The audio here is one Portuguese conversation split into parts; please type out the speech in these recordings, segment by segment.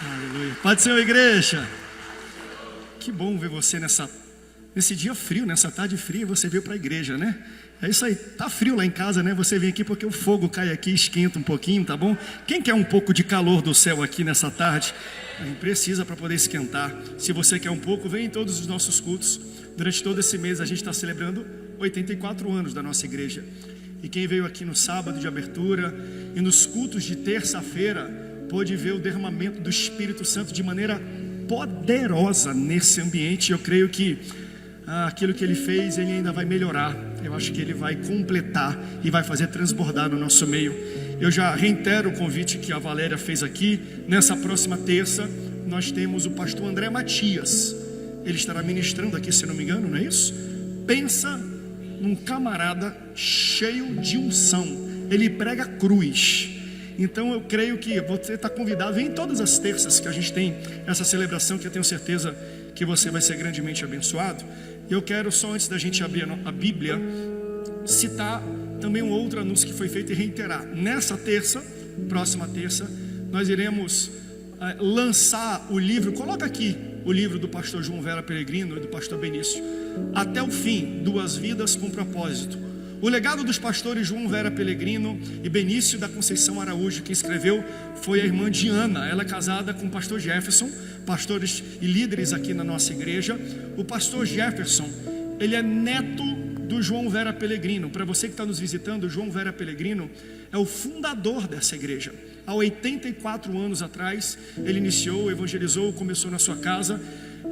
Aleluia. Pode ser, igreja. Que bom ver você nesse dia frio, nessa tarde fria, você veio para a igreja, né? É isso aí, tá frio lá em casa, né? Você vem aqui porque o fogo cai aqui, esquenta um pouquinho, tá bom? Quem quer um pouco de calor do céu aqui nessa tarde? A gente precisa para poder esquentar. Se você quer um pouco, vem em todos os nossos cultos. Durante todo esse mês a gente está celebrando 84 anos da nossa igreja. E quem veio aqui no sábado de abertura e nos cultos de terça-feira pôde ver o derramamento do Espírito Santo de maneira poderosa nesse ambiente. Eu creio que aquilo que ele fez, ele ainda vai melhorar. Eu acho que ele vai completar e vai fazer transbordar no nosso meio. Eu já reitero o convite que a Valéria fez aqui. Nessa próxima terça nós temos o pastor André Matias. Ele estará ministrando aqui, se não me engano, não é isso? Pensa num camarada cheio de unção. Ele prega cruz. Então eu creio que você está convidado. Vem todas as terças que a gente tem essa celebração, que eu tenho certeza que você vai ser grandemente abençoado. Eu quero, só antes da gente abrir a Bíblia, citar também um outro anúncio que foi feito e reiterar. Nessa terça, próxima terça, nós iremos lançar o livro. Coloca aqui o livro do pastor João Vera Pelegrino e do pastor Benício, Até o Fim, 2 Vidas com Propósito. O legado dos pastores João Vera Pelegrino e Benício da Conceição Araújo. Quem escreveu foi a irmã Diana. Ela é casada com o pastor Jefferson, pastores e líderes aqui na nossa igreja. O pastor Jefferson, ele é neto do João Vera Pelegrino. Para você que está nos visitando, o João Vera Pelegrino é o fundador dessa igreja. Há 84 anos atrás, ele iniciou, evangelizou, começou na sua casa.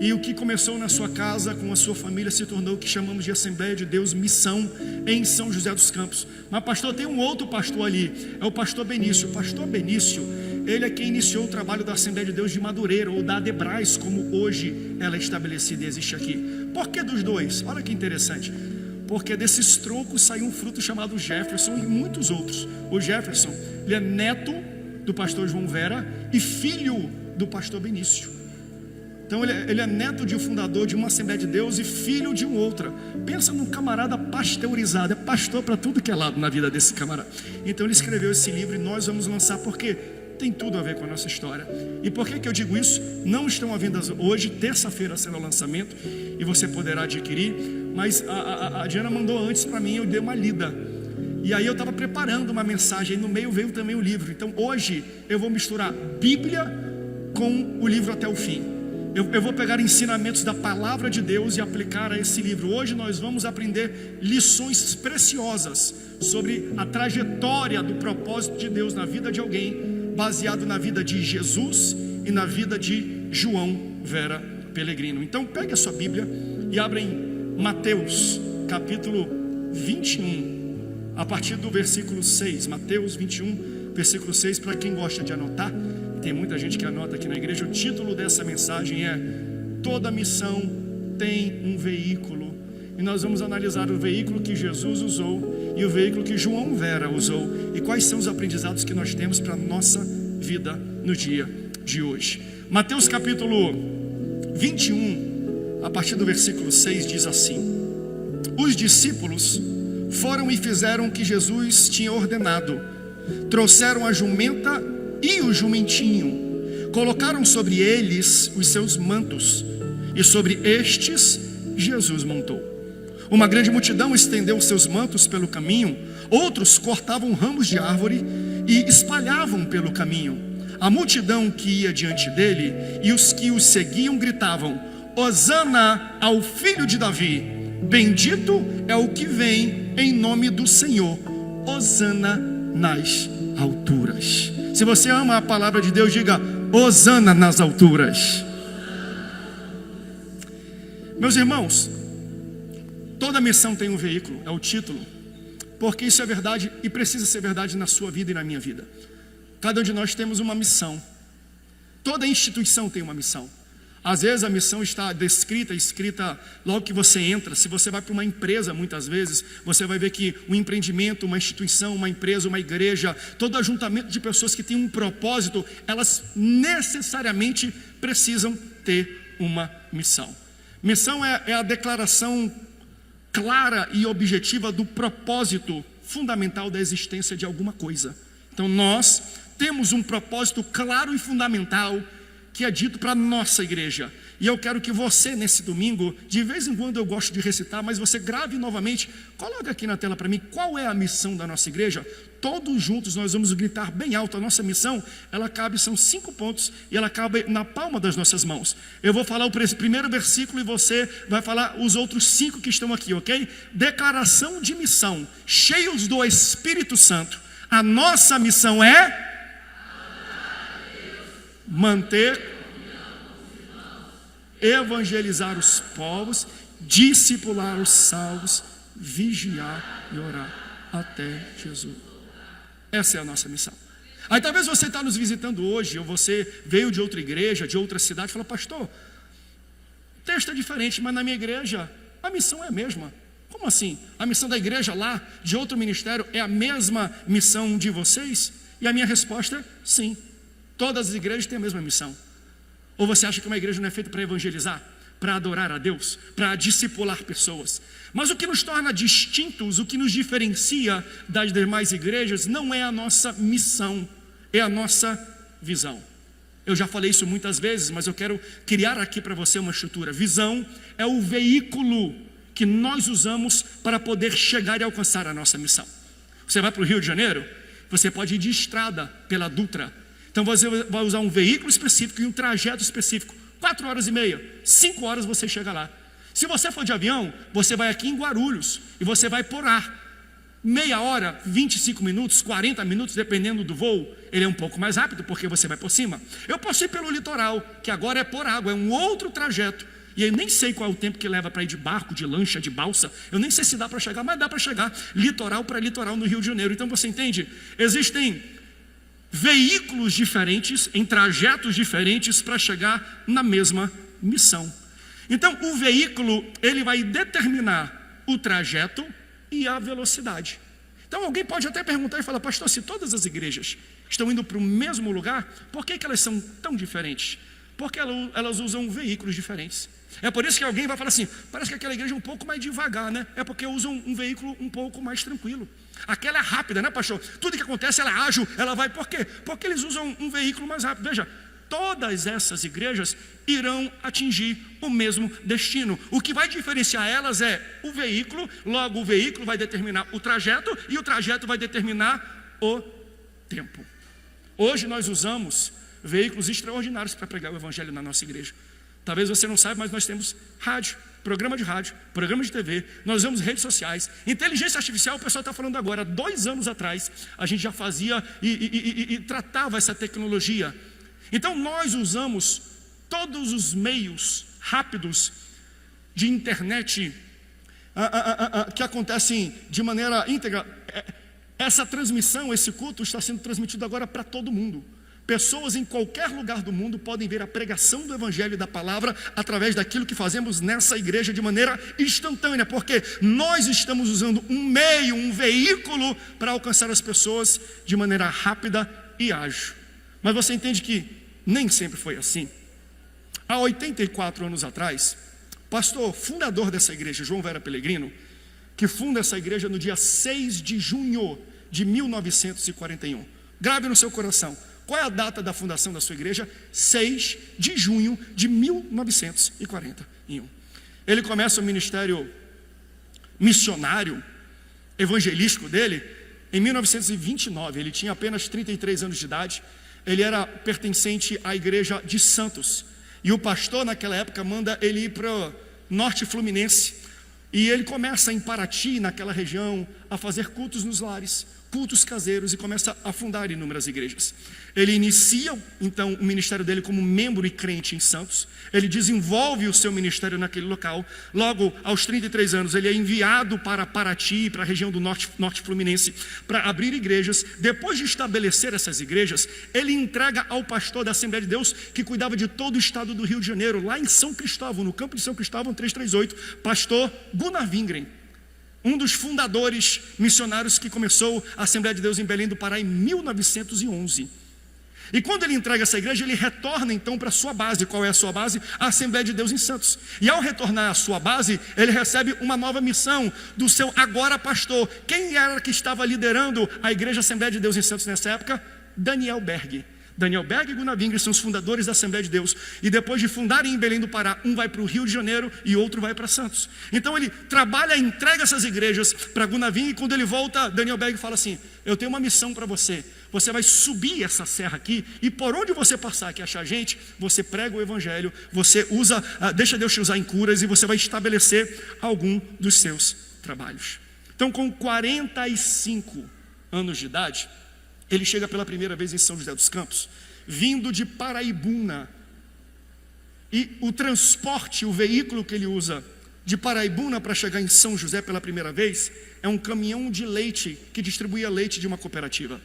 E o que começou na sua casa, com a sua família, se tornou o que chamamos de Assembleia de Deus Missão, em São José dos Campos. Mas pastor, tem um outro pastor ali, é o pastor Benício. O pastor Benício, ele é quem iniciou o trabalho da Assembleia de Deus de Madureira, ou da Adebrais, como hoje ela é estabelecida e existe aqui. Por que dos dois? Olha que interessante. Porque desses troncos saiu um fruto chamado Jefferson e muitos outros. O Jefferson, ele é neto do pastor João Vera e filho do pastor Benício. Então ele é neto de um fundador de uma Assembleia de Deus e filho de outra. Pensa num camarada pasteurizado, é pastor para tudo que é lado na vida desse camarada. Então ele escreveu esse livro e nós vamos lançar porque tem tudo a ver com a nossa história. E por que eu digo isso? Não estão à venda hoje, terça-feira será o lançamento e você poderá adquirir. Mas a Diana mandou antes para mim, eu dei uma lida. E aí eu estava preparando uma mensagem, e no meio veio também o livro. Então hoje eu vou misturar Bíblia com o livro Até o Fim. Eu vou pegar ensinamentos da palavra de Deus e aplicar a esse livro. Hoje nós vamos aprender lições preciosas sobre a trajetória do propósito de Deus na vida de alguém, baseado na vida de Jesus e na vida de João Vera Pelegrino. Então pegue a sua Bíblia e abra em Mateus capítulo 21, a partir do versículo 6. Mateus 21, versículo 6, para quem gosta de anotar. Tem muita gente que anota aqui na igreja. O título dessa mensagem é Toda Missão Tem um Veículo. E nós vamos analisar o veículo que Jesus usou e o veículo que João Vera usou, e quais são os aprendizados que nós temos para a nossa vida no dia de hoje. Mateus capítulo 21, a partir do versículo 6, diz assim: Os discípulos foram e fizeram o que Jesus tinha ordenado. Trouxeram a jumenta e o jumentinho, colocaram sobre eles os seus mantos, e sobre estes Jesus montou. Uma grande multidão estendeu os seus mantos pelo caminho, outros cortavam ramos de árvore e espalhavam pelo caminho. A multidão que ia diante dele e os que o seguiam gritavam: Hosana ao filho de Davi, bendito é o que vem em nome do Senhor, Hosana nas alturas. Se você ama a palavra de Deus, diga Hosana nas alturas. Meus irmãos, toda missão tem um veículo, é o título, porque isso é verdade e precisa ser verdade na sua vida e na minha vida. Cada um de nós temos uma missão. Toda instituição tem uma missão. Às vezes a missão está descrita, escrita logo que você entra. Se você vai para uma empresa, muitas vezes você vai ver que um empreendimento, uma instituição, uma empresa, uma igreja, todo ajuntamento de pessoas que têm um propósito, elas necessariamente precisam ter uma missão. Missão é a declaração clara e objetiva do propósito fundamental da existência de alguma coisa. Então nós temos um propósito claro e fundamental que é dito para a nossa igreja. E eu quero que você, nesse domingo, de vez em quando eu gosto de recitar, mas você grave novamente, coloca aqui na tela para mim, qual é a missão da nossa igreja? Todos juntos nós vamos gritar bem alto. A nossa missão, ela cabe, são 5 pontos, e ela cabe na palma das nossas mãos. Eu vou falar o primeiro versículo e você vai falar os outros 5 que estão aqui, ok? Declaração de missão, cheios do Espírito Santo. A nossa missão é manter, evangelizar os povos, discipular os salvos, vigiar e orar até Jesus. Essa é a nossa missão. Aí talvez você está nos visitando hoje, ou você veio de outra igreja, de outra cidade, e fala: pastor, o texto é diferente, mas na minha igreja a missão é a mesma. Como assim? A missão da igreja lá, de outro ministério, é a mesma missão de vocês? E a minha resposta é sim. Todas as igrejas têm a mesma missão. Ou você acha que uma igreja não é feita para evangelizar, para adorar a Deus, para discipular pessoas? Mas o que nos torna distintos, o que nos diferencia das demais igrejas, não é a nossa missão, é a nossa visão. Eu já falei isso muitas vezes, mas eu quero criar aqui para você uma estrutura. Visão é o veículo que nós usamos para poder chegar e alcançar a nossa missão. Você vai para o Rio de Janeiro, você pode ir de estrada pela Dutra. Então você vai usar um veículo específico e um trajeto específico. 4h30, 5 horas você chega lá. Se você for de avião, você vai aqui em Guarulhos e você vai por ar. Meia hora, 25 minutos, 40 minutos, dependendo do voo. Ele é um pouco mais rápido porque você vai por cima. Eu posso ir pelo litoral, que agora é por água, é um outro trajeto. E eu nem sei qual é o tempo que leva para ir de barco, de lancha, de balsa. Eu nem sei se dá para chegar, mas dá para chegar litoral para litoral no Rio de Janeiro. Então você entende? Existem veículos diferentes, em trajetos diferentes para chegar na mesma missão. Então o veículo, ele vai determinar o trajeto e a velocidade. Então alguém pode até perguntar e falar: pastor, se todas as igrejas estão indo para o mesmo lugar, por que elas são tão diferentes? Porque elas usam veículos diferentes. É por isso que alguém vai falar assim: parece que aquela igreja é um pouco mais devagar, né? É porque usam um veículo um pouco mais tranquilo. Aquela é rápida, né, pastor? Tudo que acontece, ela é ágil, ela vai. Por quê? Porque eles usam um veículo mais rápido. Veja, todas essas igrejas irão atingir o mesmo destino. O que vai diferenciar elas é o veículo. Logo, o veículo vai determinar o trajeto e o trajeto vai determinar o tempo. Hoje nós usamos veículos extraordinários para pregar o evangelho na nossa igreja. Talvez você não saiba, mas nós temos rádio, programa de rádio, programa de TV, nós usamos redes sociais, inteligência artificial. O pessoal está falando agora. 2 anos atrás a gente já fazia e tratava essa tecnologia. Então nós usamos todos os meios rápidos de internet que acontecem de maneira íntegra. Essa transmissão, esse culto está sendo transmitido agora para todo mundo. Pessoas em qualquer lugar do mundo podem ver a pregação do evangelho e da palavra através daquilo que fazemos nessa igreja de maneira instantânea, porque nós estamos usando um meio, um veículo para alcançar as pessoas de maneira rápida e ágil. Mas você entende que nem sempre foi assim. Há 84 anos atrás, pastor fundador dessa igreja, João Vera Pellegrino, que funda essa igreja no dia 6 de junho de 1941. Grave no seu coração. Qual é a data da fundação da sua igreja? 6 de junho de 1941. Ele começa o ministério missionário, evangelístico dele em 1929. Ele tinha apenas 33 anos de idade. Ele era pertencente à igreja de Santos. E o pastor naquela época manda ele ir para o norte fluminense. E ele começa em Paraty, naquela região, a fazer cultos nos lares, cultos caseiros, e começa a fundar inúmeras igrejas. Ele inicia então o ministério dele como membro e crente em Santos. Ele desenvolve o seu ministério naquele local. Logo aos 33 anos ele é enviado para Paraty, para a região do norte fluminense, para abrir igrejas. Depois de estabelecer essas igrejas, ele entrega ao pastor da Assembleia de Deus, que cuidava de todo o estado do Rio de Janeiro, lá em São Cristóvão, no campo de São Cristóvão 338, pastor Gunnar Wingren, um dos fundadores missionários que começou a Assembleia de Deus em Belém do Pará em 1911. E quando ele entrega essa igreja, ele retorna então para a sua base. Qual é a sua base? A Assembleia de Deus em Santos. E ao retornar à sua base, ele recebe uma nova missão do seu agora pastor. Quem era que estava liderando a igreja Assembleia de Deus em Santos nessa época? Daniel Berg. Daniel Berg e Gunnar Wingren são os fundadores da Assembleia de Deus. E depois de fundarem em Belém do Pará, um vai para o Rio de Janeiro e outro vai para Santos. Então ele trabalha, entrega essas igrejas para Gunnar Wingren. E quando ele volta, Daniel Berg fala assim: eu tenho uma missão para você. Você vai subir essa serra aqui e por onde você passar que achar gente, você prega o evangelho, você usa, deixa Deus te usar em curas e você vai estabelecer algum dos seus trabalhos. Então, com 45 anos de idade, ele chega pela primeira vez em São José dos Campos, vindo de Paraibuna. E o transporte, o veículo que ele usa de Paraibuna para chegar em São José pela primeira vez, é um caminhão de leite que distribuía leite de uma cooperativa.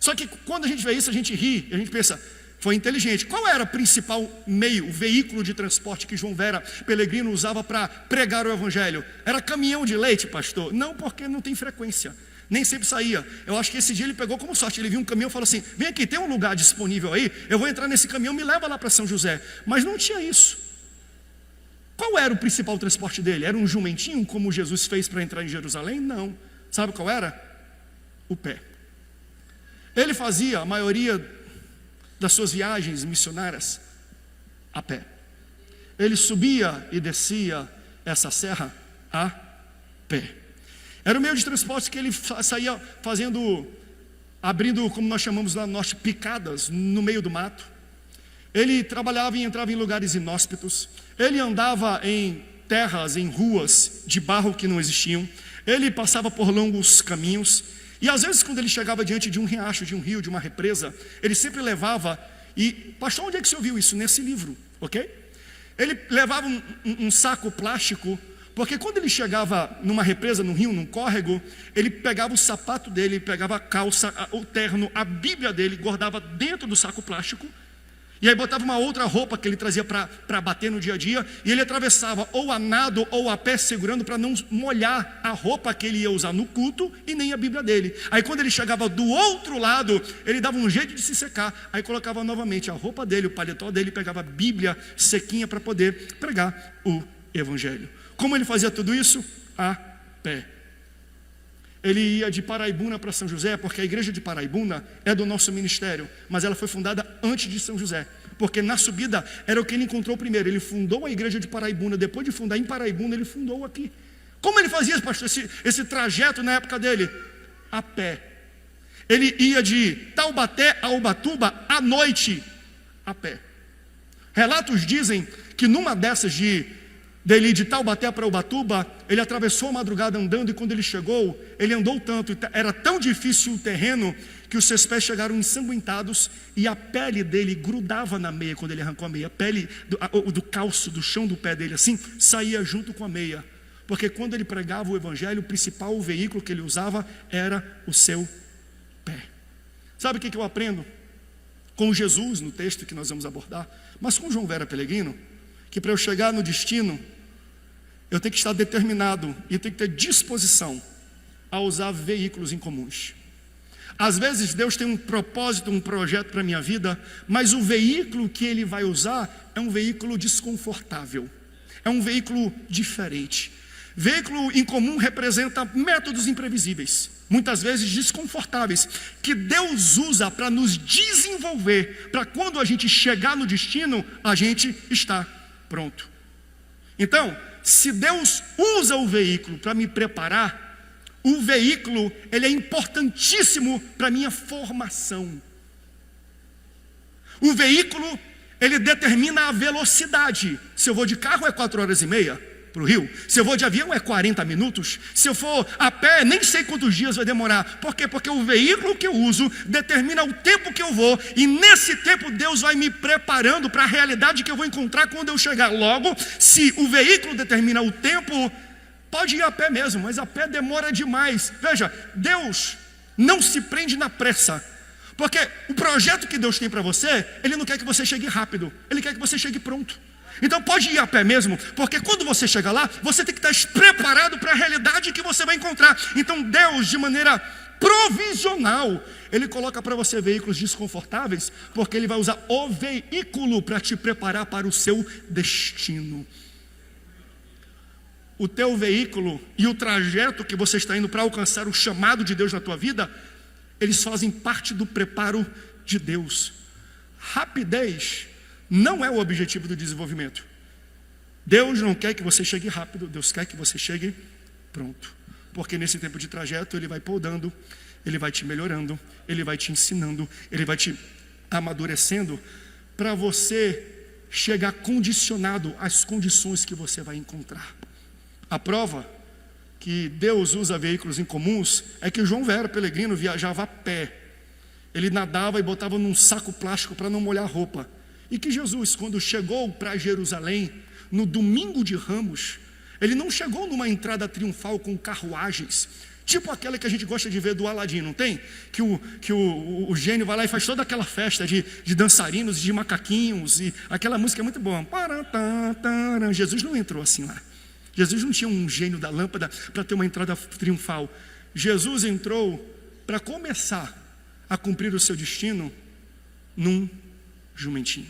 Só que quando a gente vê isso, a gente ri, a gente pensa, foi inteligente. Qual era o principal meio, o veículo de transporte que João Vera Pelegrino usava para pregar o evangelho? Era caminhão de leite, pastor? Não, porque não tem frequência. Nem sempre saía. Eu acho que esse dia ele pegou como sorte. Ele viu um caminhão e falou assim: vem aqui, tem um lugar disponível aí, eu vou entrar nesse caminhão, me leva lá para São José. Mas não tinha isso. Qual era o principal transporte dele? Era um jumentinho, como Jesus fez para entrar em Jerusalém? Não. Sabe qual era? O pé. Ele fazia a maioria das suas viagens missionárias a pé. Ele subia e descia essa serra a pé. Era o meio de transporte que ele saía fazendo, abrindo, como nós chamamos lá no norte, picadas no meio do mato. Ele trabalhava e entrava em lugares inóspitos. Ele andava em terras, em ruas de barro que não existiam. Ele passava por longos caminhos. E às vezes quando ele chegava diante de um riacho, de um rio, de uma represa, ele sempre levava, e pastor, onde é que você ouviu isso? Nesse livro, ok? Ele levava um saco plástico, porque quando ele chegava numa represa, num rio, num córrego, ele pegava o sapato dele, pegava a calça, o terno, a Bíblia dele, guardava dentro do saco plástico, e aí botava uma outra roupa que ele trazia para bater no dia a dia, e ele atravessava ou a nado ou a pé, segurando para não molhar a roupa que ele ia usar no culto e nem a Bíblia dele. Aí quando ele chegava do outro lado, ele dava um jeito de se secar, aí colocava novamente a roupa dele, o paletó dele, pegava a Bíblia sequinha para poder pregar o evangelho. Como ele fazia tudo isso? A pé. Ele ia de Paraibuna para São José, porque a igreja de Paraibuna é do nosso ministério, mas ela foi fundada antes de São José, porque na subida era o que ele encontrou primeiro. Ele fundou a igreja de Paraibuna, depois de fundar em Paraibuna, ele fundou aqui. Como ele fazia, pastor, esse trajeto na época dele? A pé. Ele ia de Taubaté a Ubatuba à noite, a pé. Relatos dizem que numa dessas dele de Taubaté para Ubatuba, ele atravessou a madrugada andando, e quando ele chegou, ele andou tanto, era tão difícil o terreno, que os seus pés chegaram ensanguentados, e a pele dele grudava na meia. Quando ele arrancou a meia, a pele do calço, do chão do pé dele assim, saía junto com a meia, porque quando ele pregava o evangelho, o principal veículo que ele usava era o seu pé. Sabe o que eu aprendo com Jesus, no texto que nós vamos abordar, mas com João Vera Pelegrino? Que para eu chegar no destino, eu tenho que estar determinado e tenho que ter disposição a usar veículos incomuns. Às vezes Deus tem um propósito, um projeto para a minha vida, mas o veículo que Ele vai usar é um veículo desconfortável, é um veículo diferente. Veículo incomum representa métodos imprevisíveis, muitas vezes desconfortáveis, que Deus usa para nos desenvolver, para quando a gente chegar no destino, a gente está pronto. Então, se Deus usa o veículo para me preparar, o veículo, ele é importantíssimo para a minha formação. O veículo, ele determina a velocidade. Se eu vou de carro é 4h30 para o Rio. Se eu vou de avião é 40 minutos. Se eu for a pé, nem sei quantos dias vai demorar. Por quê? Porque o veículo que eu uso determina o tempo que eu vou. E nesse tempo Deus vai me preparando para a realidade que eu vou encontrar quando eu chegar. Logo, se o veículo determina o tempo, pode ir a pé mesmo, mas a pé demora demais. Veja, Deus não se prende na pressa. Porque o projeto que Deus tem para você, Ele não quer que você chegue rápido. Ele quer que você chegue pronto. Então pode ir a pé mesmo, porque quando você chega lá, você tem que estar preparado para a realidade que você vai encontrar. Então Deus, de maneira provisional, Ele coloca para você veículos desconfortáveis, porque Ele vai usar o veículo para te preparar para o seu destino. O teu veículo e o trajeto que você está indo para alcançar o chamado de Deus na tua vida, eles fazem parte do preparo de Deus. Rapidez não é o objetivo do desenvolvimento. Deus não quer que você chegue rápido, Deus quer que você chegue pronto. Porque nesse tempo de trajeto Ele vai podando, Ele vai te melhorando, Ele vai te ensinando, Ele vai te amadurecendo para você chegar condicionado às condições que você vai encontrar. A prova que Deus usa veículos incomuns é que João Vera Pelegrino viajava a pé. Ele nadava e botava num saco plástico para não molhar a roupa. E que Jesus, quando chegou para Jerusalém, no domingo de Ramos, Ele não chegou numa entrada triunfal com carruagens, tipo aquela que a gente gosta de ver do Aladim, não tem? Que o gênio vai lá e faz toda aquela festa de dançarinos, de macaquinhos, e aquela música é muito boa. Jesus não entrou assim lá. Jesus não tinha um gênio da lâmpada para ter uma entrada triunfal. Jesus entrou para começar a cumprir o seu destino num jumentinho.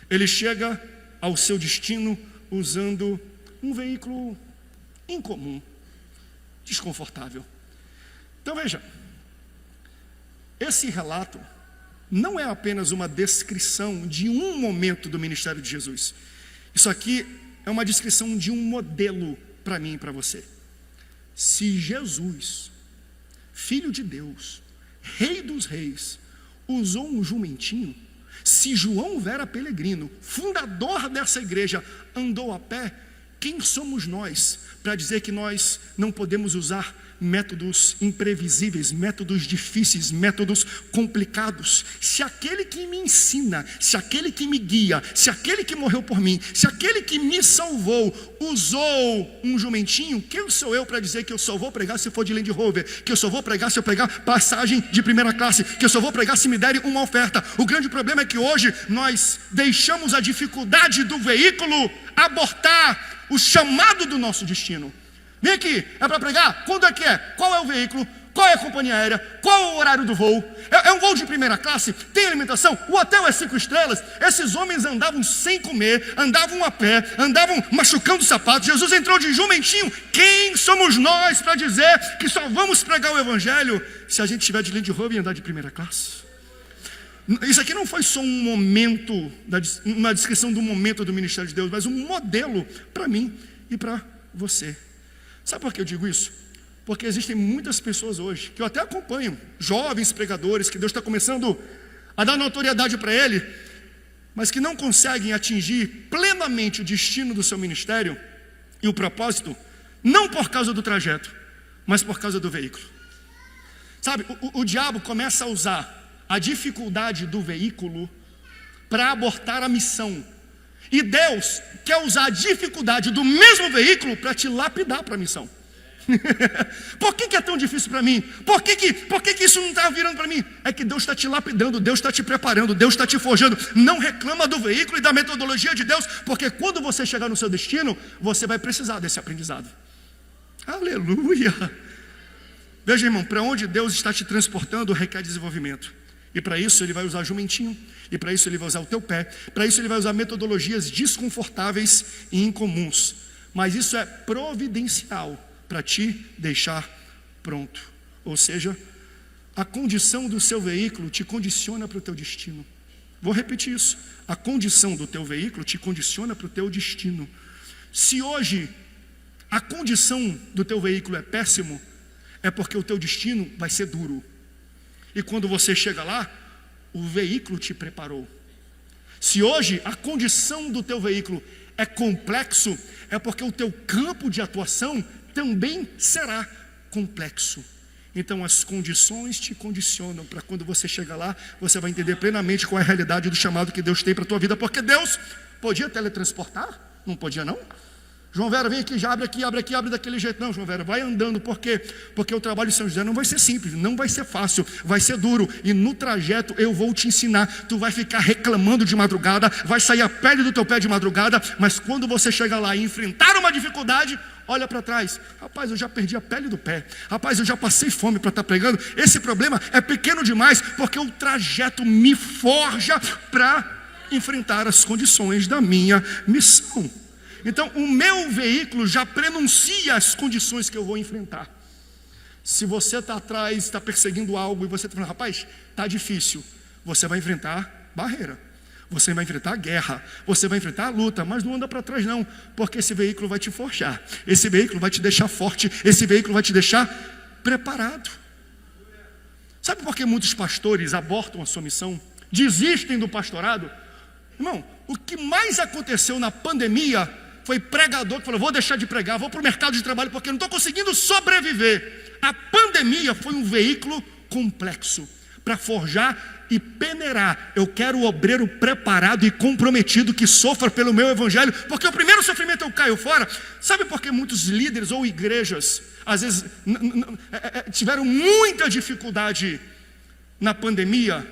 Ele chega ao seu destino usando um veículo incomum, desconfortável. Então veja, esse relato não é apenas uma descrição de um momento do ministério de Jesus. Isso aqui é uma descrição de um modelo para mim e para você. Se Jesus, Filho de Deus, Rei dos Reis, usou um jumentinho, se João Vera Pelegrino, fundador dessa igreja, andou a pé, quem somos nós para dizer que nós não podemos usar métodos imprevisíveis, métodos difíceis, métodos complicados? Se aquele que me ensina, se aquele que me guia, se aquele que morreu por mim, se aquele que me salvou usou um jumentinho, quem sou eu para dizer que eu só vou pregar se for de Land Rover, que eu só vou pregar se eu pegar passagem de primeira classe, que eu só vou pregar se me derem uma oferta? O grande problema é que hoje nós deixamos a dificuldade do veículo abortar o chamado do nosso destino. Vem aqui, é para pregar? Quando é que é? Qual é o veículo? Qual é a companhia aérea? Qual é o horário do voo? É um voo de primeira classe? Tem alimentação? O hotel é 5 estrelas? Esses homens andavam sem comer, andavam a pé, andavam machucando sapatos. Jesus entrou de jumentinho. Quem somos nós para dizer que só vamos pregar o evangelho se a gente estiver de Land Rover e andar de primeira classe? Isso aqui não foi só um momento, uma descrição do momento do ministério de Deus, mas um modelo para mim e para você. Sabe por que eu digo isso? Porque existem muitas pessoas hoje, que eu até acompanho, jovens pregadores, que Deus está começando a dar notoriedade para ele, mas que não conseguem atingir plenamente o destino do seu ministério e o propósito, não por causa do trajeto, mas por causa do veículo. Sabe, o diabo começa a usar a dificuldade do veículo para abortar a missão. E Deus quer usar a dificuldade do mesmo veículo para te lapidar para a missão. Por que é tão difícil para mim? Por que isso não está virando para mim? É que Deus está te lapidando, Deus está te preparando, Deus está te forjando. Não reclama do veículo e da metodologia de Deus, porque quando você chegar no seu destino, você vai precisar desse aprendizado. Aleluia! Veja, irmão, para onde Deus está te transportando requer desenvolvimento. E para isso Ele vai usar jumentinho, e para isso Ele vai usar o teu pé, para isso Ele vai usar metodologias desconfortáveis e incomuns. Mas isso é providencial para te deixar pronto. Ou seja, a condição do seu veículo te condiciona para o teu destino. Vou repetir isso. A condição do teu veículo te condiciona para o teu destino. Se hoje a condição do teu veículo é péssimo, é porque o teu destino vai ser duro. E quando você chega lá, o veículo te preparou. Se hoje a condição do teu veículo é complexo, é porque o teu campo de atuação também será complexo. Então as condições te condicionam para quando você chega lá, você vai entender plenamente qual é a realidade do chamado que Deus tem para a tua vida. Porque Deus podia teletransportar? Não podia não? João Vera, vem aqui, já abre aqui, abre daquele jeito. Não, João Vera, vai andando. Por quê? Porque o trabalho de São José não vai ser simples, não vai ser fácil, vai ser duro. E no trajeto eu vou te ensinar. Tu vai ficar reclamando de madrugada, vai sair a pele do teu pé de madrugada, mas quando você chegar lá e enfrentar uma dificuldade, olha para trás. Rapaz, eu já perdi a pele do pé. Rapaz, eu já passei fome para estar pregando. Esse problema é pequeno demais, porque o trajeto me forja para enfrentar as condições da minha missão. Então, o meu veículo já prenuncia as condições que eu vou enfrentar. Se você está atrás, está perseguindo algo e você está falando, rapaz, está difícil. você vai enfrentar barreira, você vai enfrentar guerra, você vai enfrentar a luta, mas não anda para trás não, porque esse veículo vai te forjar, esse veículo vai te deixar forte, esse veículo vai te deixar preparado. Sabe por que muitos pastores abortam a sua missão, desistem do pastorado? Irmão, o que mais aconteceu na pandemia foi pregador que falou, vou deixar de pregar, vou para o mercado de trabalho porque não estou conseguindo sobreviver. A pandemia foi um veículo complexo para forjar e peneirar. Eu quero o obreiro preparado e comprometido que sofra pelo meu evangelho, porque o primeiro sofrimento eu caio fora. Sabe por que muitos líderes ou igrejas às vezes tiveram muita dificuldade na pandemia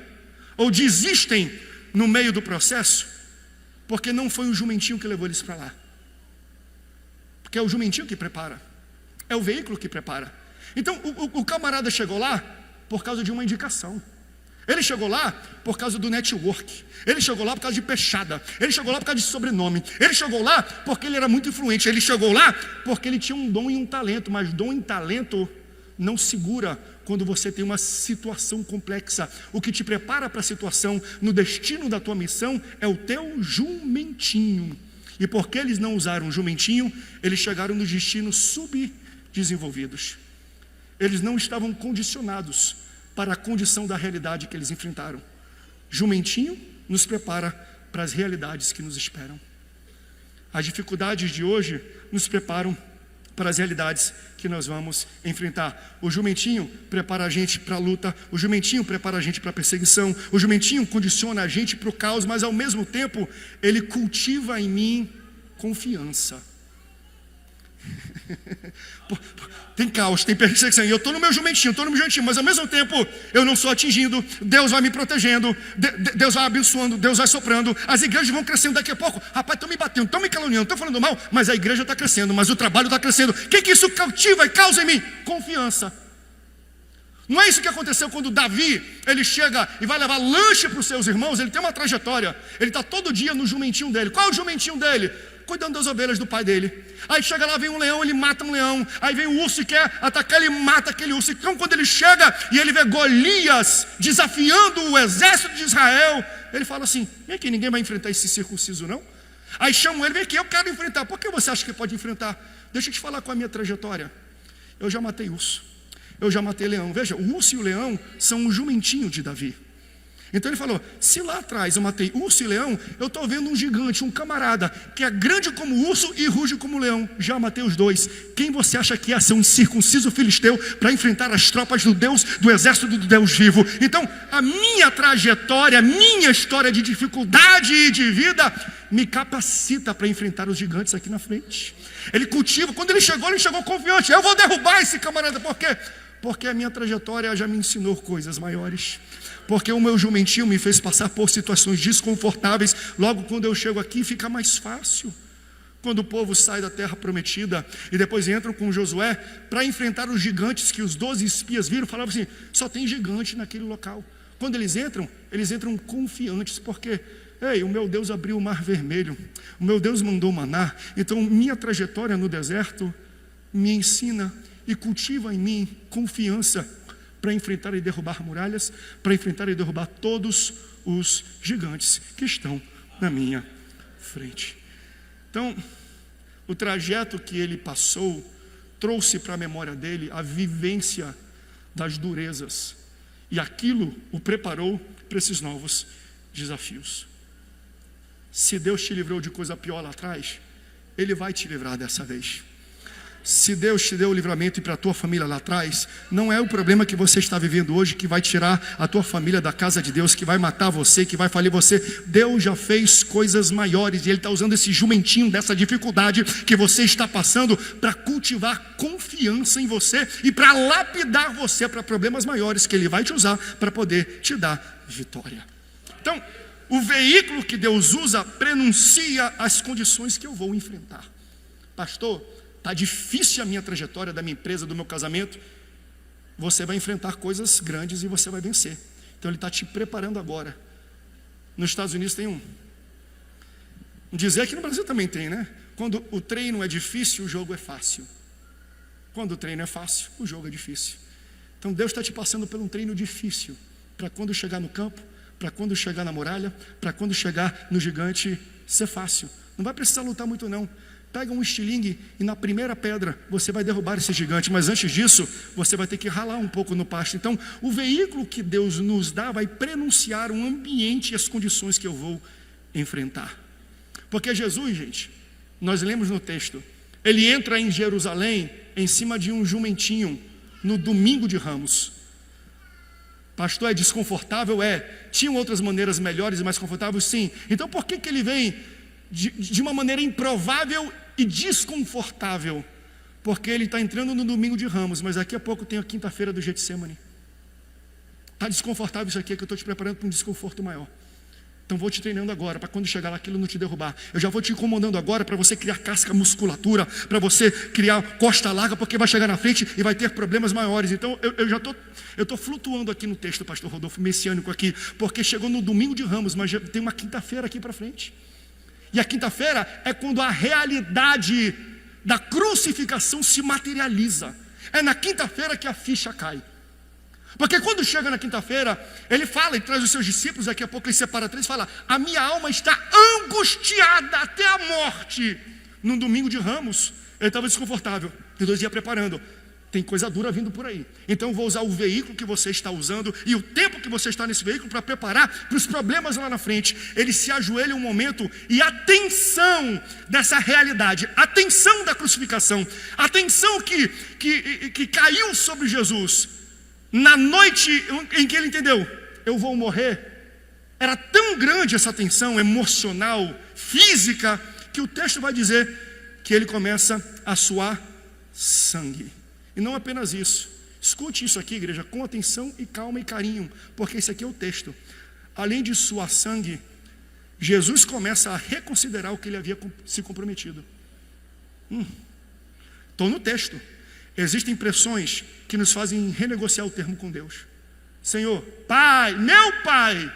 ou desistem no meio do processo? Porque não foi o jumentinho que levou eles para lá. Porque é o jumentinho que prepara, é o veículo que prepara. Então o camarada chegou lá por causa de uma indicação, ele chegou lá por causa do network, ele chegou lá por causa de pechada, ele chegou lá por causa de sobrenome, ele chegou lá porque ele era muito influente, ele chegou lá porque ele tinha um dom e um talento. Mas dom e talento não segura quando você tem uma situação complexa. O que te prepara para a situação no destino da tua missão é o teu jumentinho. E porque eles não usaram o jumentinho, eles chegaram no destino subdesenvolvidos. Eles não estavam condicionados para a condição da realidade que eles enfrentaram. Jumentinho nos prepara para as realidades que nos esperam. As dificuldades de hoje nos preparam para as realidades que nós vamos enfrentar. O jumentinho prepara a gente para a luta, o jumentinho prepara a gente para a perseguição, o jumentinho condiciona a gente para o caos, mas ao mesmo tempo ele cultiva em mim confiança. Tem caos, tem perseguição, e eu estou no meu jumentinho, mas ao mesmo tempo eu não sou atingindo, Deus vai me protegendo, Deus vai abençoando, Deus vai soprando, as igrejas vão crescendo daqui a pouco. Rapaz, estão me batendo, estão me caluniando, estão falando mal, mas a igreja está crescendo, mas o trabalho está crescendo. O que isso cultiva e causa em mim? Confiança. Não é isso que aconteceu quando Davi, ele chega e vai levar lanche para os seus irmãos. Ele tem uma trajetória, ele está todo dia no jumentinho dele. Qual é o jumentinho dele? Cuidando das ovelhas do pai dele. Aí chega lá, vem um leão, ele mata um leão. Aí vem o urso e quer atacar, ele mata aquele urso. Então quando ele chega e ele vê Golias desafiando o exército de Israel, ele fala assim, vem aqui, ninguém vai enfrentar esse circunciso não? Aí chamam ele, vem aqui, eu quero enfrentar. Por que você acha que pode enfrentar? Deixa eu te falar com a minha trajetória. Eu já matei urso, eu já matei leão. Veja, o urso e o leão são um jumentinho de Davi. Então ele falou, se lá atrás eu matei urso e leão, eu estou vendo um gigante, um camarada, que é grande como o urso e ruge como o leão. Já matei os dois. Quem você acha que ia ser um incircunciso filisteu para enfrentar as tropas do Deus, do exército do Deus vivo? Então a minha trajetória, a minha história de dificuldade e de vida me capacita para enfrentar os gigantes aqui na frente. Ele cultiva, quando ele chegou confiante, eu vou derrubar esse camarada. Por quê? Porque a minha trajetória já me ensinou coisas maiores. Porque o meu jumentinho me fez passar por situações desconfortáveis. Logo quando eu chego aqui fica mais fácil. Quando o povo sai da terra prometida e depois entram com Josué para enfrentar os gigantes que os 12 espias viram, falavam assim, só tem gigante naquele local. Quando eles entram confiantes, porque o meu Deus abriu o mar vermelho, o meu Deus mandou maná. Então minha trajetória no deserto me ensina e cultiva em mim confiança para enfrentar e derrubar muralhas, para enfrentar e derrubar todos os gigantes que estão na minha frente. Então, o trajeto que ele passou trouxe para a memória dele a vivência das durezas, e aquilo o preparou para esses novos desafios. Se Deus te livrou de coisa pior lá atrás, Ele vai te livrar dessa vez. Se Deus te deu o livramento e para a tua família lá atrás, não é o problema que você está vivendo hoje que vai tirar a tua família da casa de Deus, que vai matar você, que vai falir você. Deus já fez coisas maiores e Ele está usando esse jumentinho dessa dificuldade que você está passando para cultivar confiança em você e para lapidar você para problemas maiores que Ele vai te usar para poder te dar vitória. Então, o veículo que Deus usa prenuncia as condições que eu vou enfrentar. Pastor, está difícil a minha trajetória da minha empresa, do meu casamento. Você vai enfrentar coisas grandes e você vai vencer. Então Ele está te preparando agora. Nos Estados Unidos tem um dizer que no Brasil também tem, né? Quando o treino é difícil, o jogo é fácil. Quando o treino é fácil, o jogo é difícil. Então Deus está te passando por um treino difícil, para quando chegar no campo, para quando chegar na muralha, para quando chegar no gigante, ser fácil. Não vai precisar lutar muito não. Pega um estilingue e na primeira pedra você vai derrubar esse gigante, mas antes disso você vai ter que ralar um pouco no pasto. Então o veículo que Deus nos dá vai prenunciar um ambiente e as condições que eu vou enfrentar. Porque Jesus, gente, nós lemos no texto, ele entra em Jerusalém em cima de um jumentinho no domingo de Ramos. Pastor, é desconfortável? É. Tinham outras maneiras melhores e mais confortáveis? Sim. Então por que ele vem de uma maneira improvável e desconfortável? Porque ele está entrando no domingo de Ramos, mas daqui a pouco tem a quinta-feira do Getsemane. Está desconfortável isso aqui, é que eu estou te preparando para um desconforto maior. Então vou te treinando agora, para quando chegar lá aquilo não te derrubar. Eu já vou te incomodando agora para você criar casca, musculatura, para você criar costa larga, porque vai chegar na frente e vai ter problemas maiores. Então eu estou flutuando aqui no texto, pastor Rodolfo, messiânico aqui, porque chegou no domingo de Ramos, mas já tem uma quinta-feira aqui para frente. E a quinta-feira é quando a realidade da crucificação se materializa. É na quinta-feira que a ficha cai. Porque quando chega na quinta-feira, ele fala e traz os seus discípulos, daqui a pouco ele separa três e fala: a minha alma está angustiada até a morte. No domingo de Ramos, ele estava desconfortável, e 2 dias preparando. Tem coisa dura vindo por aí. Então eu vou usar o veículo que você está usando e o tempo que você está nesse veículo para preparar para os problemas lá na frente. Ele se ajoelha um momento e a tensão dessa realidade, a tensão da crucificação, a tensão que caiu sobre Jesus na noite em que ele entendeu: eu vou morrer. Era tão grande essa tensão emocional, física, que o texto vai dizer que ele começa a suar sangue. E não apenas isso. Escute isso aqui, igreja, com atenção e calma e carinho, porque esse aqui é o texto. Além de suar sangue, Jesus começa a reconsiderar o que ele havia se comprometido. Estou no texto. Existem pressões que nos fazem renegociar o termo com Deus. Senhor, Pai, meu Pai,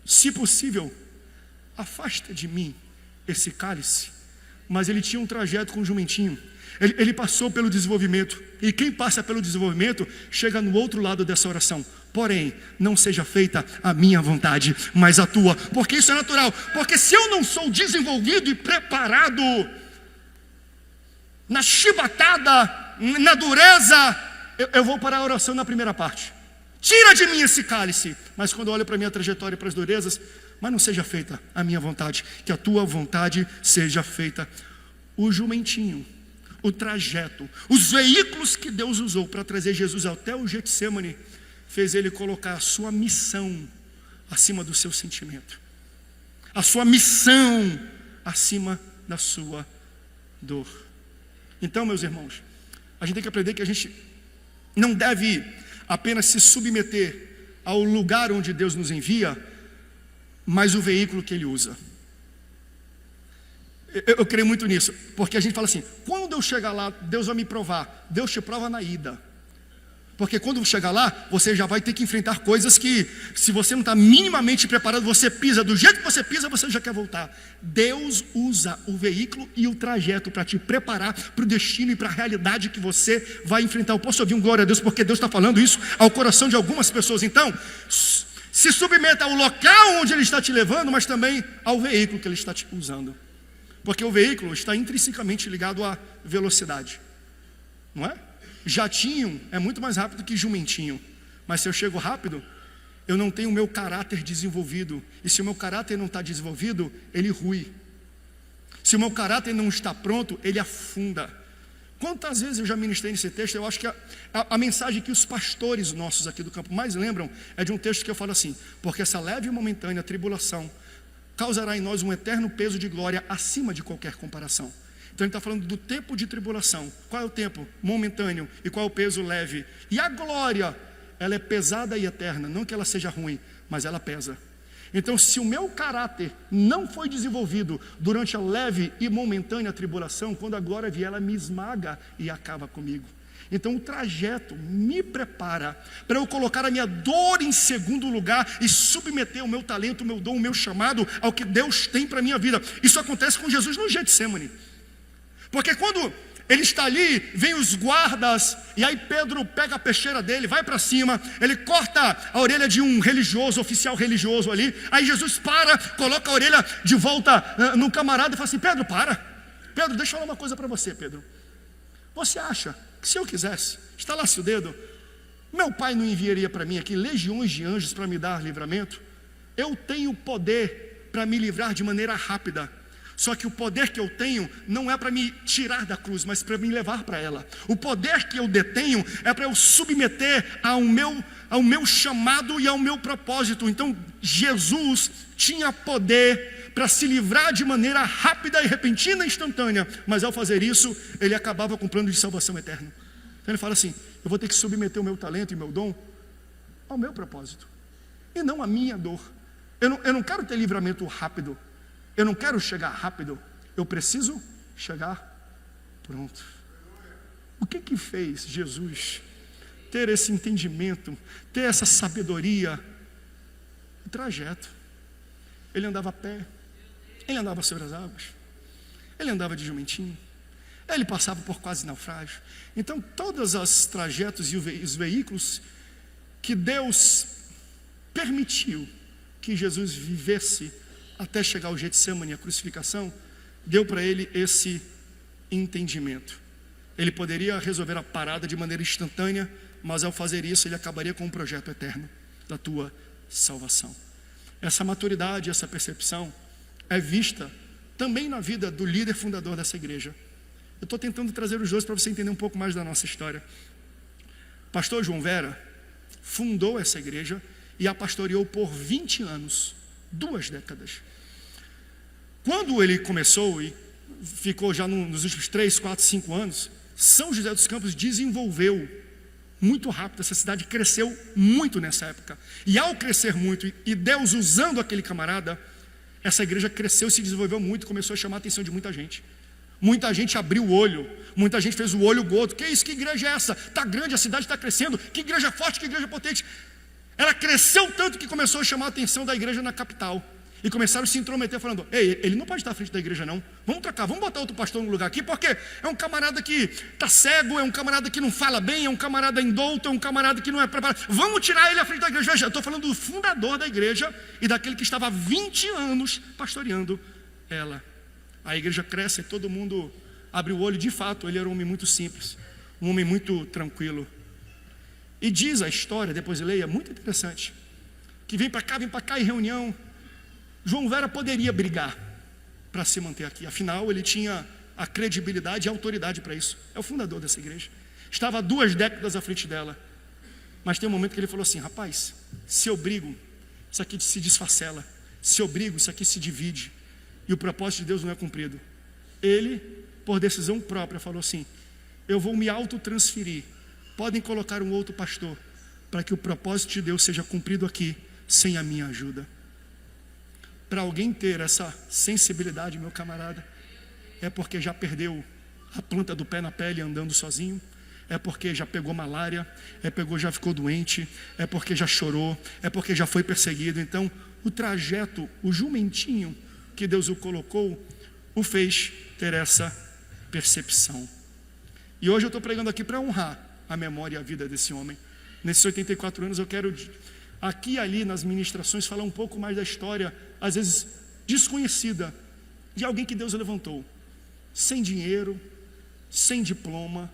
se possível, afasta de mim esse cálice. Mas ele tinha um trajeto com o jumentinho. Ele passou pelo desenvolvimento. E quem passa pelo desenvolvimento chega no outro lado dessa oração. Porém, não seja feita a minha vontade, mas a tua. Porque isso é natural. Porque se eu não sou desenvolvido e preparado na chibatada, na dureza, eu vou parar a oração na primeira parte. Tira de mim esse cálice. Mas quando eu olho para a minha trajetória, para as durezas, mas não seja feita a minha vontade, que a tua vontade seja feita. O jumentinho, o trajeto, os veículos que Deus usou para trazer Jesus até o Getsemane, fez ele colocar a sua missão acima do seu sentimento, a sua missão acima da sua dor. Então, meus irmãos, a gente tem que aprender que a gente não deve apenas se submeter ao lugar onde Deus nos envia, mas o veículo que Ele usa. Eu creio muito nisso, porque a gente fala assim: quando eu chegar lá, Deus vai me provar. Deus te prova na ida. Porque quando chegar lá, você já vai ter que enfrentar coisas que, se você não está minimamente preparado, você pisa. Do jeito que você pisa, você já quer voltar. Deus usa o veículo e o trajeto para te preparar para o destino e para a realidade que você vai enfrentar. Eu posso ouvir um glória a Deus, porque Deus está falando isso ao coração de algumas pessoas. Então, se submeta ao local onde Ele está te levando, mas também ao veículo que Ele está te usando. Porque o veículo está intrinsecamente ligado à velocidade, não é? Jatinho é muito mais rápido que jumentinho. Mas se eu chego rápido, eu não tenho o meu caráter desenvolvido. E se o meu caráter não está desenvolvido, ele rui. Se o meu caráter não está pronto, ele afunda. Quantas vezes eu já ministrei nesse texto? Eu acho que a mensagem que os pastores nossos aqui do campo mais lembram é de um texto que eu falo assim: porque essa leve e momentânea tribulação causará em nós um eterno peso de glória acima de qualquer comparação. Então ele está falando do tempo de tribulação. Qual é o tempo momentâneo e qual é o peso leve? E a glória, ela é pesada e eterna. Não que ela seja ruim, mas ela pesa. Então, se o meu caráter não foi desenvolvido durante a leve e momentânea tribulação, quando a glória vier, ela me esmaga e acaba comigo. Então o trajeto me prepara para eu colocar a minha dor em segundo lugar e submeter o meu talento, o meu dom, o meu chamado ao que Deus tem para a minha vida. Isso acontece com Jesus no Getsemane. Porque quando Ele está ali, vem os guardas, e aí Pedro pega a peixeira dele, vai para cima, ele corta a orelha de um religioso, oficial religioso ali. Aí Jesus para, coloca a orelha de volta no camarada e fala assim: Pedro, para. Pedro, deixa eu falar uma coisa para você, Pedro. Você acha que se eu quisesse, estalasse o dedo, meu pai não enviaria para mim aqui legiões de anjos para me dar livramento? Eu tenho poder para me livrar de maneira rápida. Só que o poder que eu tenho não é para me tirar da cruz, mas para me levar para ela. O poder que eu detenho é para eu submeter ao meu chamado e ao meu propósito. Então Jesus tinha poder para se livrar de maneira rápida e repentina e instantânea, mas ao fazer isso, ele acabava com o plano de salvação eterno. Então ele fala assim: eu vou ter que submeter o meu talento e meu dom ao meu propósito, e não à minha dor. Eu não quero ter livramento rápido, eu não quero chegar rápido, eu preciso chegar pronto. O que fez Jesus ter esse entendimento, ter essa sabedoria? O trajeto. Ele andava a pé, ele andava sobre as águas, ele andava de jumentinho, ele passava por quase naufrágio. Então todos os trajetos e os veículos que Deus permitiu que Jesus vivesse até chegar ao Getsemane, a crucificação, deu para ele esse entendimento. Ele poderia resolver a parada de maneira instantânea, mas ao fazer isso ele acabaria com um projeto eterno da tua salvação. Essa maturidade, essa percepção é vista também na vida do líder fundador dessa igreja. Eu estou tentando trazer os dois para você entender um pouco mais da nossa história. Pastor João Vera fundou essa igreja e a pastoreou por 20 anos, 2 décadas. Quando ele começou e ficou já nos últimos 3, 4, 5 anos, São José dos Campos desenvolveu muito rápido, essa cidade cresceu muito nessa época. E ao crescer muito, e Deus usando aquele camarada, essa igreja cresceu e se desenvolveu muito, começou a chamar a atenção de muita gente. Muita gente abriu o olho, muita gente fez o olho gordo. Que isso, que igreja é essa? Está grande, a cidade está crescendo, que igreja forte, que igreja potente. Ela cresceu tanto que começou a chamar a atenção da igreja na capital. E começaram a se intrometer falando: ei, ele não pode estar à frente da igreja não. Vamos trocar, vamos botar outro pastor no lugar aqui, porque é um camarada que está cego, é um camarada que não fala bem, é um camarada indouto, é um camarada que não é preparado. Vamos tirar ele à frente da igreja. Veja, eu estou falando do fundador da igreja e daquele que estava há 20 anos pastoreando ela. A igreja cresce e todo mundo abre o olho. De fato, ele era um homem muito simples, um homem muito tranquilo. E diz a história, depois leia, muito interessante, que vem para cá em reunião. João Vera poderia brigar para se manter aqui, afinal ele tinha a credibilidade e a autoridade para isso. É o fundador dessa igreja, estava há 2 décadas à frente dela. Mas tem um momento que ele falou assim: rapaz, se eu brigo, isso aqui se desfacela. Se eu brigo, isso aqui se divide, e o propósito de Deus não é cumprido. Ele, por decisão própria, falou assim: eu vou me autotransferir, podem colocar um outro pastor, para que o propósito de Deus seja cumprido aqui, sem a minha ajuda. Para alguém ter essa sensibilidade, meu camarada, é porque já perdeu a planta do pé na pele andando sozinho, é porque já pegou malária, já ficou doente, é porque já chorou, é porque já foi perseguido. Então o trajeto, o jumentinho que Deus o colocou, o fez ter essa percepção. E hoje eu estou pregando aqui para honrar a memória e a vida desse homem. Nesses 84 anos eu quero aqui e ali nas ministrações falar um pouco mais da história, às vezes desconhecida, de alguém que Deus levantou, sem dinheiro, sem diploma,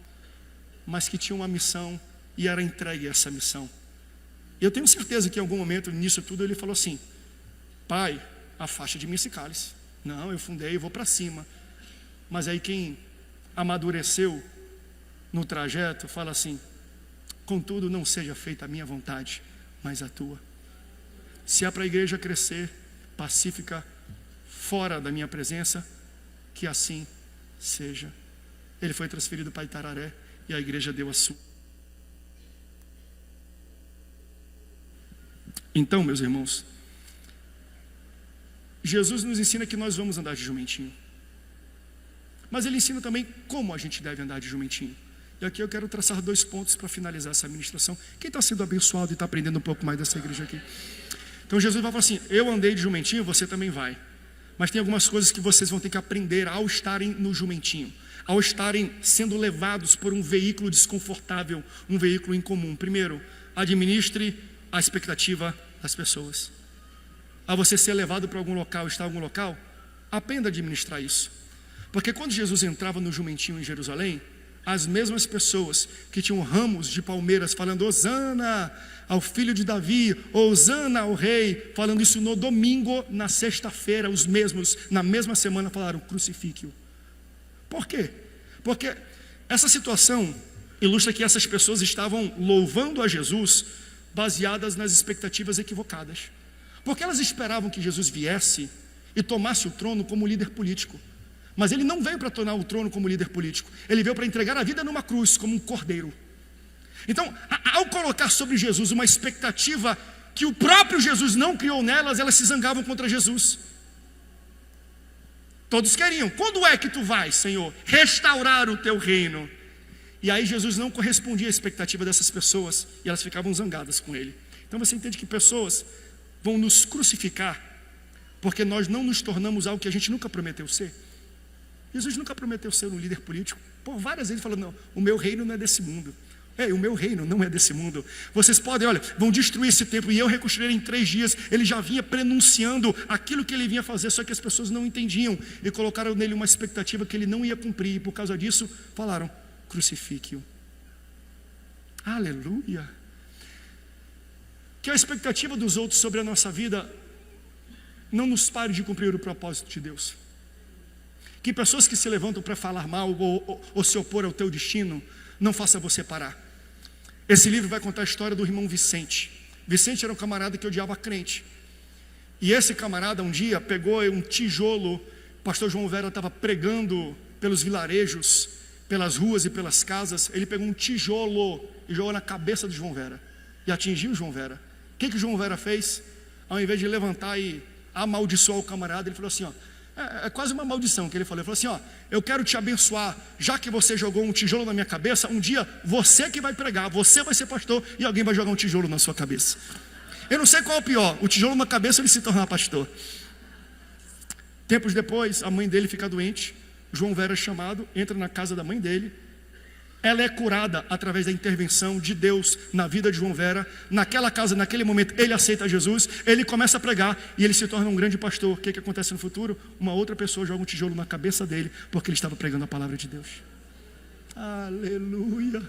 mas que tinha uma missão e era entregue a essa missão. E eu tenho certeza que em algum momento nisso tudo ele falou assim: pai, afasta de mim esse cálice. Não, eu fundei, eu vou para cima. Mas aí quem amadureceu no trajeto fala assim: contudo não seja feita a minha vontade, mas a tua. Se é para a igreja crescer pacífica fora da minha presença, que assim seja. Ele foi transferido para Itararé e a igreja deu a sua. Então, meus irmãos, Jesus nos ensina que nós vamos andar de jumentinho, mas ele ensina também como a gente deve andar de jumentinho. E aqui eu quero traçar 2 pontos para finalizar essa ministração. Quem está sendo abençoado e está aprendendo um pouco mais dessa igreja aqui? Então Jesus vai falar assim: eu andei de jumentinho, você também vai. Mas tem algumas coisas que vocês vão ter que aprender ao estarem no jumentinho, ao estarem sendo levados por um veículo desconfortável, um veículo incomum. Primeiro, administre a expectativa das pessoas. Ao você ser levado para algum local, estar em algum local, aprenda a administrar isso. Porque quando Jesus entrava no jumentinho em Jerusalém, as mesmas pessoas que tinham ramos de palmeiras falando Hosana ao filho de Davi, Hosana ao rei, falando isso no domingo, na sexta-feira, os mesmos, na mesma semana, falaram crucifique-o. Por quê? Porque essa situação ilustra que essas pessoas estavam louvando a Jesus baseadas nas expectativas equivocadas. Porque elas esperavam que Jesus viesse e tomasse o trono como líder político. Mas ele não veio para tornar o trono como líder político. Ele veio para entregar a vida numa cruz, como um cordeiro. Então, ao colocar sobre Jesus uma expectativa que o próprio Jesus não criou nelas, elas se zangavam contra Jesus. Todos queriam. Quando é que tu vais, Senhor, restaurar o teu reino? E aí Jesus não correspondia à expectativa dessas pessoas, e elas ficavam zangadas com ele. Então você entende que pessoas vão nos crucificar porque nós não nos tornamos algo que a gente nunca prometeu ser. Jesus nunca prometeu ser um líder político. Por várias vezes ele falou, não, o meu reino não é desse mundo. O meu reino não é desse mundo. Vocês podem, olha, vão destruir esse templo e eu reconstruirei em 3 dias. Ele já vinha prenunciando aquilo que ele vinha fazer, só que as pessoas não entendiam e colocaram nele uma expectativa que ele não ia cumprir, e por causa disso falaram, crucifique-o. Aleluia. Que a expectativa dos outros sobre a nossa vida não nos pare de cumprir o propósito de Deus. Que pessoas que se levantam para falar mal ou se opor ao teu destino não faça você parar. Esse livro vai contar a história do irmão Vicente. Vicente era um camarada que odiava crente. E esse camarada um dia pegou um tijolo. O pastor João Vera estava pregando pelos vilarejos, pelas ruas e pelas casas. Ele pegou um tijolo e jogou na cabeça do João Vera e atingiu o João Vera. O que o João Vera fez? Ao invés de levantar e amaldiçoar o camarada, ele falou assim, ó, é quase uma maldição que ele falou. Ele falou assim, ó, eu quero te abençoar, já que você jogou um tijolo na minha cabeça, um dia você que vai pregar, você vai ser pastor e alguém vai jogar um tijolo na sua cabeça. Eu não sei qual é o pior, o tijolo na cabeça ou ele se tornar pastor. Tempos depois, a mãe dele fica doente, João Vera é chamado, entra na casa da mãe dele, ela é curada através da intervenção de Deus na vida de João Vera. Naquela casa, naquele momento, ele aceita Jesus, ele começa a pregar e ele se torna um grande pastor. O que acontece no futuro? Uma outra pessoa joga um tijolo na cabeça dele porque ele estava pregando a palavra de Deus. Aleluia.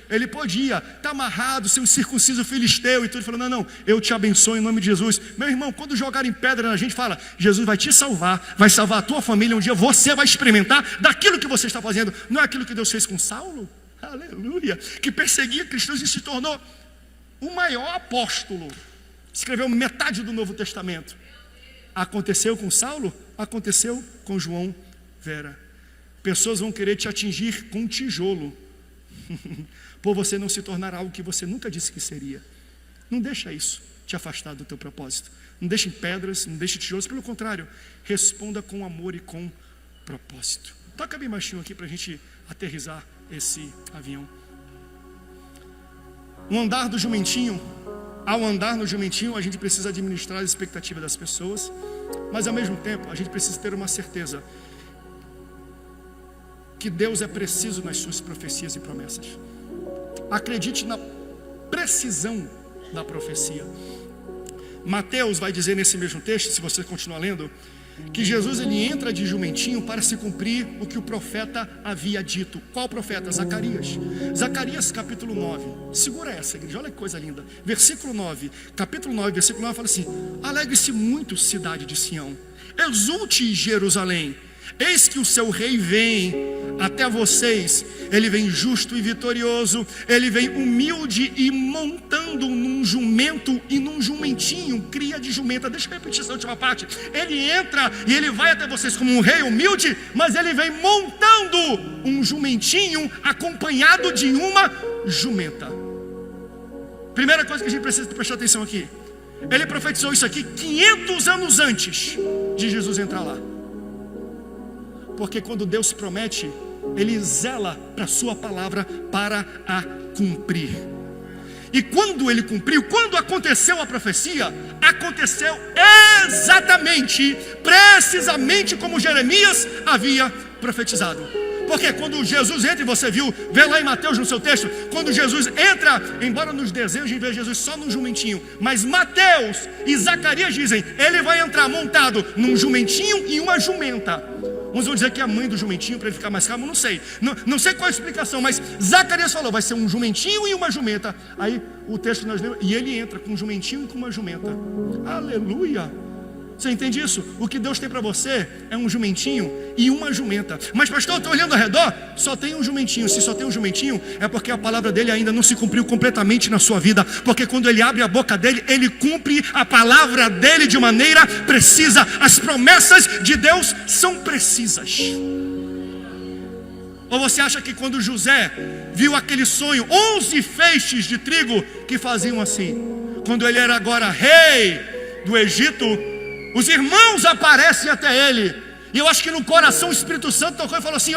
Ele podia estar amarrado, ser um circunciso filisteu e tudo, falando, não, eu te abençoo em nome de Jesus. Meu irmão, quando jogarem pedra na gente, fala, Jesus vai te salvar, vai salvar a tua família, um dia você vai experimentar daquilo que você está fazendo. Não é aquilo que Deus fez com Saulo? Aleluia, que perseguia cristãos e se tornou o maior apóstolo, escreveu metade do Novo Testamento. Aconteceu com Saulo? Aconteceu com João Vera. Pessoas vão querer te atingir com um tijolo por você não se tornar algo que você nunca disse que seria. Não deixa isso te afastar do teu propósito. Não deixe pedras, não deixe tijolos, pelo contrário, responda com amor e com propósito. Toca bem baixinho aqui para a gente aterrissar esse avião. Ao andar no jumentinho, a gente precisa administrar as expectativas das pessoas, mas ao mesmo tempo a gente precisa ter uma certeza que Deus é preciso nas suas profecias e promessas. Acredite na precisão da profecia. Mateus vai dizer nesse mesmo texto, se você continuar lendo, que Jesus ele entra de jumentinho para se cumprir o que o profeta havia dito. Qual profeta? Zacarias. Zacarias capítulo 9. Segura essa, igreja, olha que coisa linda. Versículo 9, capítulo 9, versículo 9 fala assim: alegre-se muito, cidade de Sião, exulte Jerusalém, eis que o seu rei vem até vocês. Ele vem justo e vitorioso, ele vem humilde e montando num jumento e num jumentinho, cria de jumenta. Deixa eu repetir essa última parte. Ele entra e ele vai até vocês como um rei humilde, mas ele vem montando um jumentinho acompanhado de uma jumenta. Primeira coisa que a gente precisa prestar atenção aqui, ele profetizou isso aqui 500 anos antes de Jesus entrar lá. Porque quando Deus promete, Ele zela para a sua palavra para a cumprir. E quando Ele cumpriu, quando aconteceu a profecia, aconteceu exatamente, precisamente como Jeremias havia profetizado. Porque quando Jesus entra, e você vê lá em Mateus no seu texto, quando Jesus entra, embora nos desejem ver Jesus só num jumentinho, mas Mateus e Zacarias dizem, ele vai entrar montado num jumentinho e uma jumenta. Uns vão dizer que é a mãe do jumentinho para ele ficar mais calmo, não sei. Não sei qual é a explicação, mas Zacarias falou, vai ser um jumentinho e uma jumenta. Aí o texto nós lemos, e ele entra com um jumentinho e com uma jumenta. Aleluia! Você entende isso? O que Deus tem para você é um jumentinho e uma jumenta. Mas pastor, eu estou olhando ao redor, só tem um jumentinho. Se só tem um jumentinho, é porque a palavra dele ainda não se cumpriu completamente na sua vida. Porque quando ele abre a boca dele, ele cumpre a palavra dele de maneira precisa. As promessas de Deus são precisas. Ou você acha que quando José viu aquele sonho, 11 feixes de trigo que faziam assim, quando ele era agora rei do Egito, os irmãos aparecem até ele, e eu acho que no coração o Espírito Santo tocou e falou assim,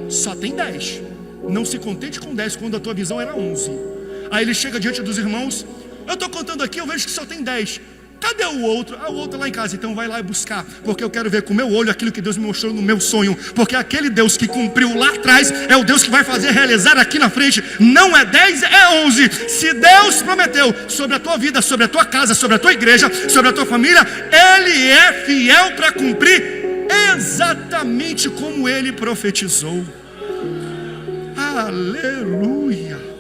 só tem 10, não se contente com 10, quando a tua visão era 11. Aí ele chega diante dos irmãos, eu estou contando aqui, eu vejo que só tem 10, cadê o outro? O outro lá em casa. Então vai lá e buscar, porque eu quero ver com o meu olho aquilo que Deus me mostrou no meu sonho, porque aquele Deus que cumpriu lá atrás é o Deus que vai fazer realizar aqui na frente. Não é 10, é 11. Se Deus prometeu sobre a tua vida, sobre a tua casa, sobre a tua igreja, sobre a tua família, Ele é fiel para cumprir exatamente como Ele profetizou. Aleluia.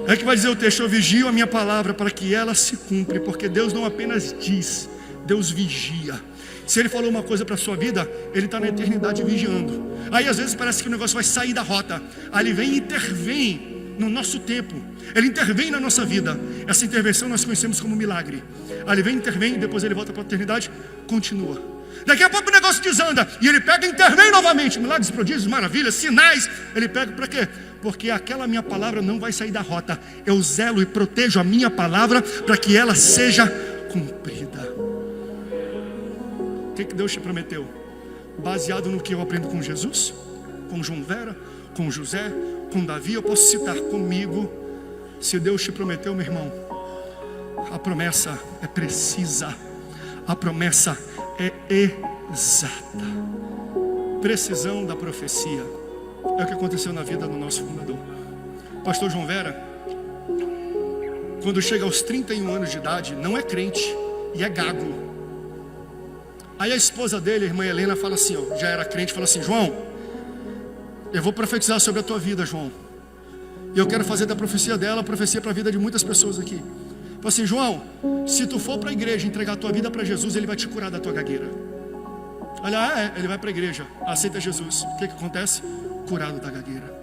É que vai dizer o texto, eu vigio a minha palavra para que ela se cumpra, porque Deus não apenas diz, Deus vigia. Se Ele falou uma coisa para a sua vida, Ele está na eternidade vigiando. Aí às vezes parece que o negócio vai sair da rota. Aí Ele vem e intervém no nosso tempo. Ele intervém na nossa vida. Essa intervenção nós conhecemos como milagre. Aí Ele vem, intervém, e depois Ele volta para a eternidade, continua. Daqui a pouco o negócio desanda, e Ele pega e intervém novamente. Milagres, prodígios, maravilhas, sinais. Ele pega para quê? Porque aquela minha palavra não vai sair da rota. Eu zelo e protejo a minha palavra para que ela seja cumprida. O que Deus te prometeu? Baseado no que eu aprendo com Jesus, com João Vera, com José, com Davi, eu posso citar comigo. Se Deus te prometeu, meu irmão, a promessa é precisa, a promessa é exata. Precisão da profecia é o que aconteceu na vida do nosso fundador, pastor João Vera. Quando chega aos 31 anos de idade, não é crente e é gago. Aí a esposa dele, a irmã Helena, fala assim, já era crente, fala assim, João, eu vou profetizar sobre a tua vida, João, e eu quero fazer da profecia dela profecia para a vida de muitas pessoas aqui. Fala assim, João, se tu for para a igreja entregar a tua vida para Jesus, Ele vai te curar da tua gagueira. Olha, ele vai para a igreja, aceita Jesus, o que acontece? Curado da gagueira.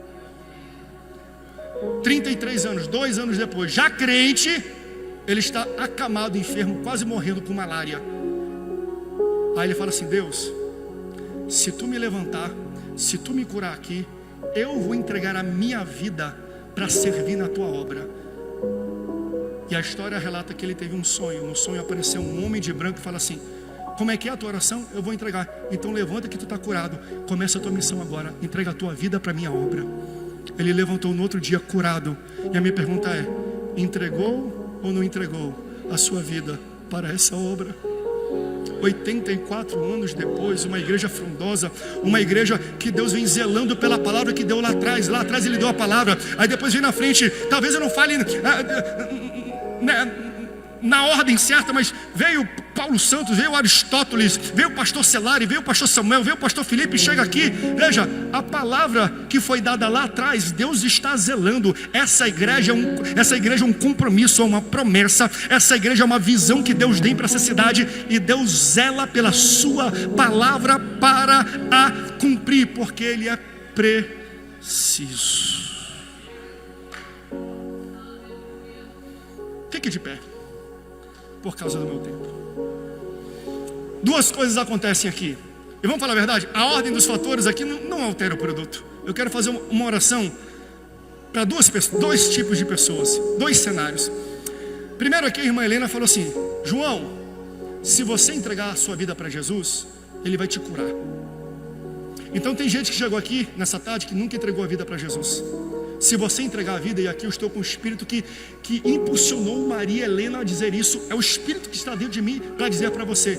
33 anos, 2 anos depois, já crente, ele está acamado, enfermo, quase morrendo com malária. Aí ele fala assim, Deus, se tu me levantar, se tu me curar aqui, eu vou entregar a minha vida para servir na tua obra. E a história relata que ele teve um sonho. No sonho apareceu um homem de branco e fala assim, como é que é a tua oração? Eu vou entregar. Então levanta que tu está curado. Começa a tua missão agora. Entrega a tua vida para a minha obra. Ele levantou no outro dia curado. E a minha pergunta é, entregou ou não entregou a sua vida para essa obra? 84 anos depois, uma igreja frondosa, uma igreja que Deus vem zelando pela palavra que deu lá atrás. Lá atrás Ele deu a palavra, aí depois vem na frente. Talvez eu não fale na ordem certa, mas veio Paulo Santos, veio Aristóteles, veio o pastor Celari, veio o pastor Samuel, veio o pastor Felipe, chega aqui. Veja, a que foi dada lá atrás, Deus está zelando. Essa igreja é um compromisso, é uma promessa. Essa igreja é uma visão que Deus tem para essa cidade, e Deus zela pela sua palavra para a cumprir, porque Ele é preciso. Fique de pé, por causa do meu tempo. Duas coisas acontecem aqui, e vamos falar a verdade, a ordem dos fatores aqui não altera o produto. Eu quero fazer uma oração para dois tipos de pessoas, 2 cenários. Primeiro aqui a irmã Helena falou assim, João, se você entregar a sua vida para Jesus, Ele vai te curar. Então tem gente que chegou aqui nessa tarde que nunca entregou a vida para Jesus. Se você entregar a vida, e aqui eu estou com o Espírito que impulsionou Maria Helena a dizer isso, é o Espírito que está dentro de mim para dizer para você: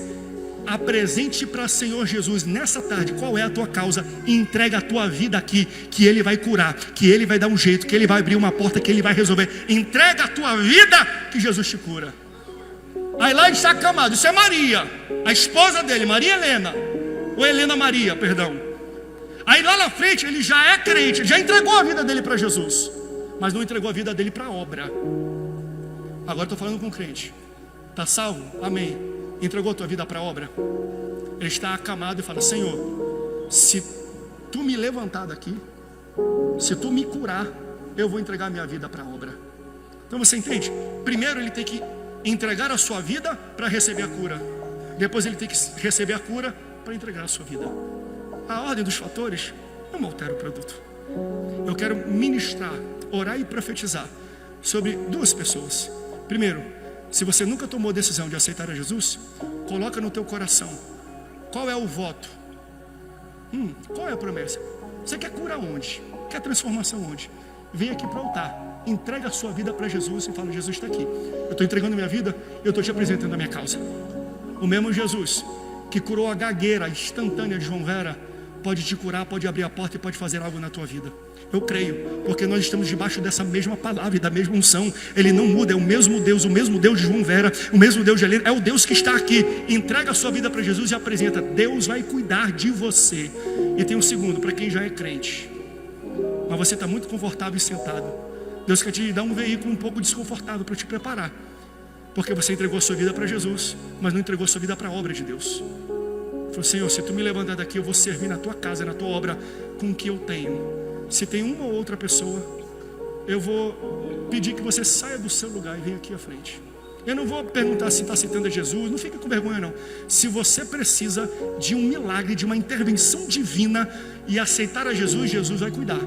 apresente para o Senhor Jesus nessa tarde qual é a tua causa e entrega a tua vida aqui, que Ele vai curar, que Ele vai dar um jeito, que Ele vai abrir uma porta, que Ele vai resolver. Entrega a tua vida que Jesus te cura. Aí lá está acamado, isso é Maria, a esposa dele, Maria Helena, ou Helena Maria, perdão. Aí lá na frente ele já é crente, já entregou a vida dele para Jesus, mas não entregou a vida dele para a obra. Agora estou falando com o crente. Está salvo? Amém. Entregou a tua vida para a obra? Ele está acamado e fala: Senhor, se tu me levantar daqui, se tu me curar, eu vou entregar a minha vida para a obra. Então você entende? Primeiro ele tem que entregar a sua vida para receber a cura. Depois ele tem que receber a cura para entregar a sua vida. A ordem dos fatores não altera o produto. Eu quero ministrar, orar e profetizar sobre duas pessoas. Primeiro, se você nunca tomou a decisão de aceitar a Jesus, coloca no teu coração: qual é o voto? Qual é a promessa? Você quer cura onde? Quer transformação onde? Vem aqui para o altar, entrega a sua vida para Jesus e fala: Jesus está aqui, eu estou entregando a minha vida, eu estou te apresentando a minha causa. O mesmo Jesus que curou a gagueira instantânea de João Vera pode te curar, pode abrir a porta e pode fazer algo na tua vida. Eu creio, porque nós estamos debaixo dessa mesma palavra e da mesma unção. Ele não muda, é o mesmo Deus de João Vera, o mesmo Deus de Helena, é o Deus que está aqui. Entrega a sua vida para Jesus e apresenta: Deus vai cuidar de você. E tem um segundo, para quem já é crente, mas você está muito confortável e sentado. Deus quer te dar um veículo um pouco desconfortável para te preparar, porque você entregou a sua vida para Jesus, mas não entregou a sua vida para a obra de Deus. Falou: Senhor, se tu me levantar daqui, eu vou servir na tua casa, na tua obra, com o que eu tenho. Se tem uma ou outra pessoa, eu vou pedir que você saia do seu lugar e venha aqui à frente. Eu não vou perguntar se está aceitando a Jesus, não fica com vergonha não. Se você precisa de um milagre, de uma intervenção divina e aceitar a Jesus, Jesus vai cuidar.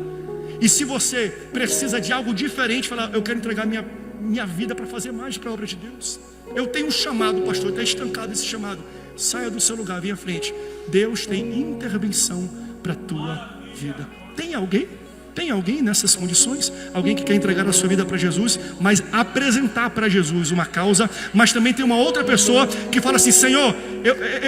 E se você precisa de algo diferente, falar: eu quero entregar minha vida para fazer mais para a obra de Deus, eu tenho um chamado, pastor, está estancado esse chamado. Saia do seu lugar, venha à frente. Deus tem intervenção para a tua vida. Tem alguém? Tem alguém nessas condições? Alguém que quer entregar a sua vida para Jesus, mas apresentar para Jesus uma causa. Mas também tem uma outra pessoa que fala assim: Senhor,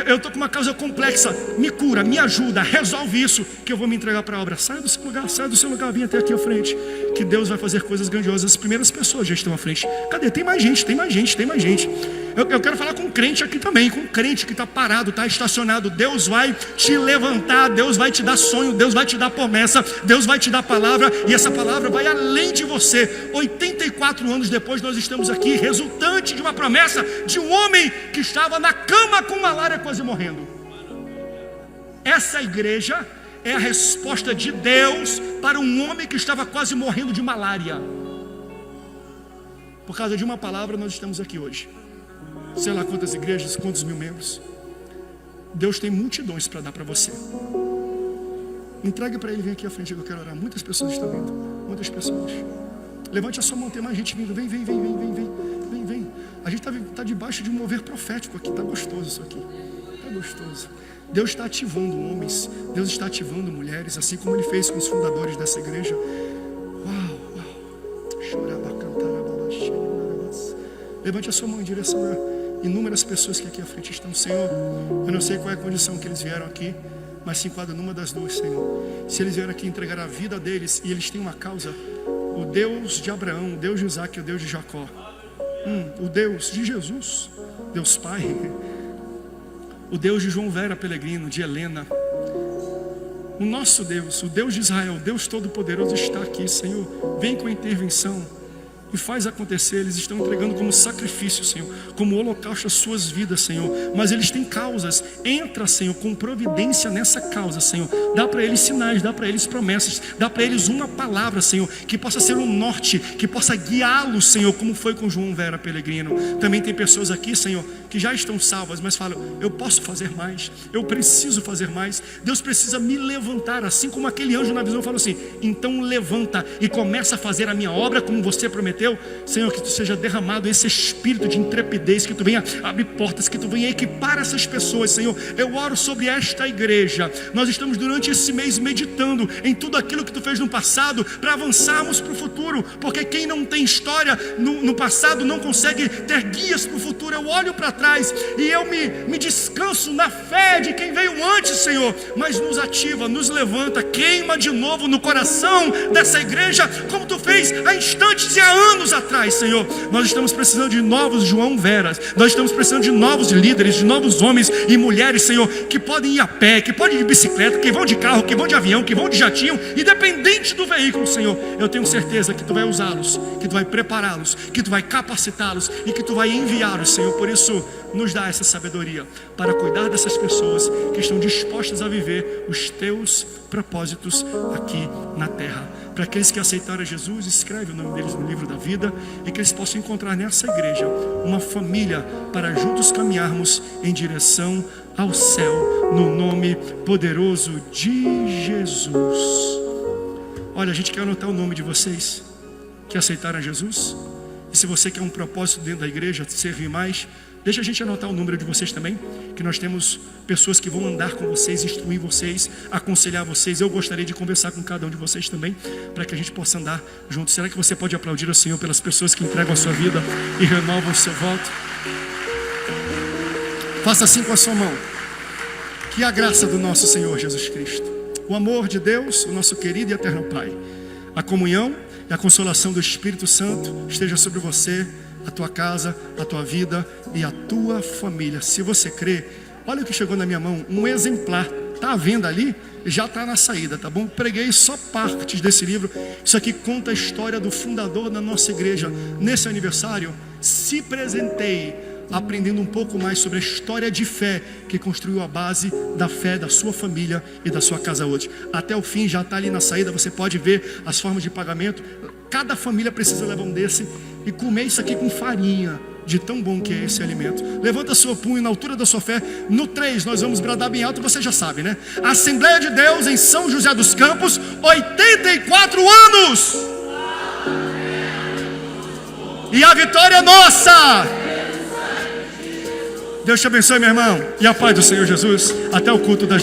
eu estou com uma causa complexa, me cura, me ajuda, resolve isso, que eu vou me entregar para a obra. Saia do seu lugar, vem até aqui à frente, que Deus vai fazer coisas grandiosas. As primeiras pessoas já estão à frente. Cadê? Tem mais gente. Eu quero falar com um crente aqui também, com um crente que está parado, está estacionado. Deus vai te levantar, Deus vai te dar sonho, Deus vai te dar promessa, Deus vai te dar palavra, e essa palavra vai além de você. 84 anos depois nós estamos aqui, resultante de uma promessa de um homem que estava na cama com malária, quase morrendo. Essa igreja é a resposta de Deus para um homem que estava quase morrendo de malária. Por causa de uma palavra nós estamos aqui hoje. Sei lá quantas igrejas, quantos mil membros. Deus tem multidões para dar para você. Entregue para Ele, vem aqui à frente que eu quero orar. Muitas pessoas estão vindo, muitas pessoas. Levante a sua mão, tem mais gente vindo. Vem. A gente está debaixo de um mover profético aqui. Está gostoso isso aqui, está gostoso. Deus está ativando homens, Deus está ativando mulheres, assim como Ele fez com os fundadores dessa igreja. Uau. Levante a sua mão em direção a inúmeras pessoas que aqui à frente estão. Senhor, eu não sei qual é a condição que eles vieram aqui, mas se enquadra numa das duas, Senhor. Se eles vieram aqui entregar a vida deles e eles têm uma causa, o Deus de Abraão, o Deus de Isaac, o Deus de Jacó, o Deus de Jesus, Deus Pai, o Deus de João Vera Pelegrino, de Helena, o nosso Deus, o Deus de Israel, o Deus Todo-Poderoso está aqui, Senhor. Vem com a intervenção e faz acontecer. Eles estão entregando como sacrifício, Senhor, como holocausto as suas vidas, Senhor, mas eles têm causas. Entra, Senhor, com providência nessa causa, Senhor. Dá para eles sinais, dá para eles promessas, dá para eles uma palavra, Senhor, que possa ser um norte, que possa guiá-los, Senhor, como foi com João Vera Pelegrino. Também tem pessoas aqui, Senhor, que já estão salvas, mas falam: eu posso fazer mais, eu preciso fazer mais. Deus precisa me levantar, assim como aquele anjo na visão falou assim: então levanta e começa a fazer a minha obra como você prometeu. prometeu, Senhor, que Tu seja derramado esse espírito de intrepidez, que Tu venha abrir portas, que Tu venha equipar essas pessoas, Senhor. Eu oro sobre esta igreja. Nós estamos durante esse mês meditando em tudo aquilo que Tu fez no passado, para avançarmos para o futuro, porque quem não tem história no passado não consegue ter guias para o futuro. Eu olho para trás e eu me descanso na fé de quem veio antes, Senhor, mas nos ativa, nos levanta, queima de novo no coração dessa igreja, como Tu fez há instantes e há anos atrás, Senhor. Nós estamos precisando de novos João Veras, nós estamos precisando de novos líderes, de novos homens e mulheres, Senhor, que podem ir a pé, que podem ir de bicicleta, que vão de carro, que vão de avião, que vão de jatinho, independente do veículo, Senhor. Eu tenho certeza que Tu vai usá-los, que Tu vai prepará-los, que Tu vai capacitá-los e que Tu vai enviá-los, Senhor. Por isso, nos dá essa sabedoria para cuidar dessas pessoas que estão dispostas a viver os Teus propósitos aqui na terra. Para aqueles que aceitaram Jesus, escreve o nome deles no livro da vida e que eles possam encontrar nessa igreja uma família para juntos caminharmos em direção ao céu, no nome poderoso de Jesus. Olha, a gente quer anotar o nome de vocês que aceitaram Jesus. E se você quer um propósito dentro da igreja, servir mais, deixa a gente anotar o número de vocês também, que nós temos pessoas que vão andar com vocês, instruir vocês, aconselhar vocês. Eu gostaria de conversar com cada um de vocês também, para que a gente possa andar juntos. Será que você pode aplaudir ao Senhor pelas pessoas que entregam a sua vida e renovam o seu voto? Faça assim com a sua mão. Que a graça do nosso Senhor Jesus Cristo, o amor de Deus, o nosso querido e eterno Pai, a comunhão e a consolação do Espírito Santo esteja sobre você, a tua casa, a tua vida e a tua família. Se você crê, olha o que chegou na minha mão, um exemplar. Está à venda ali? Já está na saída, tá bom? Preguei só partes desse livro. Isso aqui conta a história do fundador da nossa igreja. Nesse aniversário, se presenteie aprendendo um pouco mais sobre a história de fé que construiu a base da fé da sua família e da sua casa hoje. Até o fim, já está ali na saída, você pode ver as formas de pagamento. Cada família precisa levar um desse e comer isso aqui com farinha, de tão bom que é esse alimento. Levanta seu punho na altura da sua fé. No 3 nós vamos bradar bem alto, você já sabe, né? Assembleia de Deus em São José dos Campos, 84 anos. E a vitória é nossa. Deus te abençoe, meu irmão, e a paz do Senhor Jesus. Até o culto da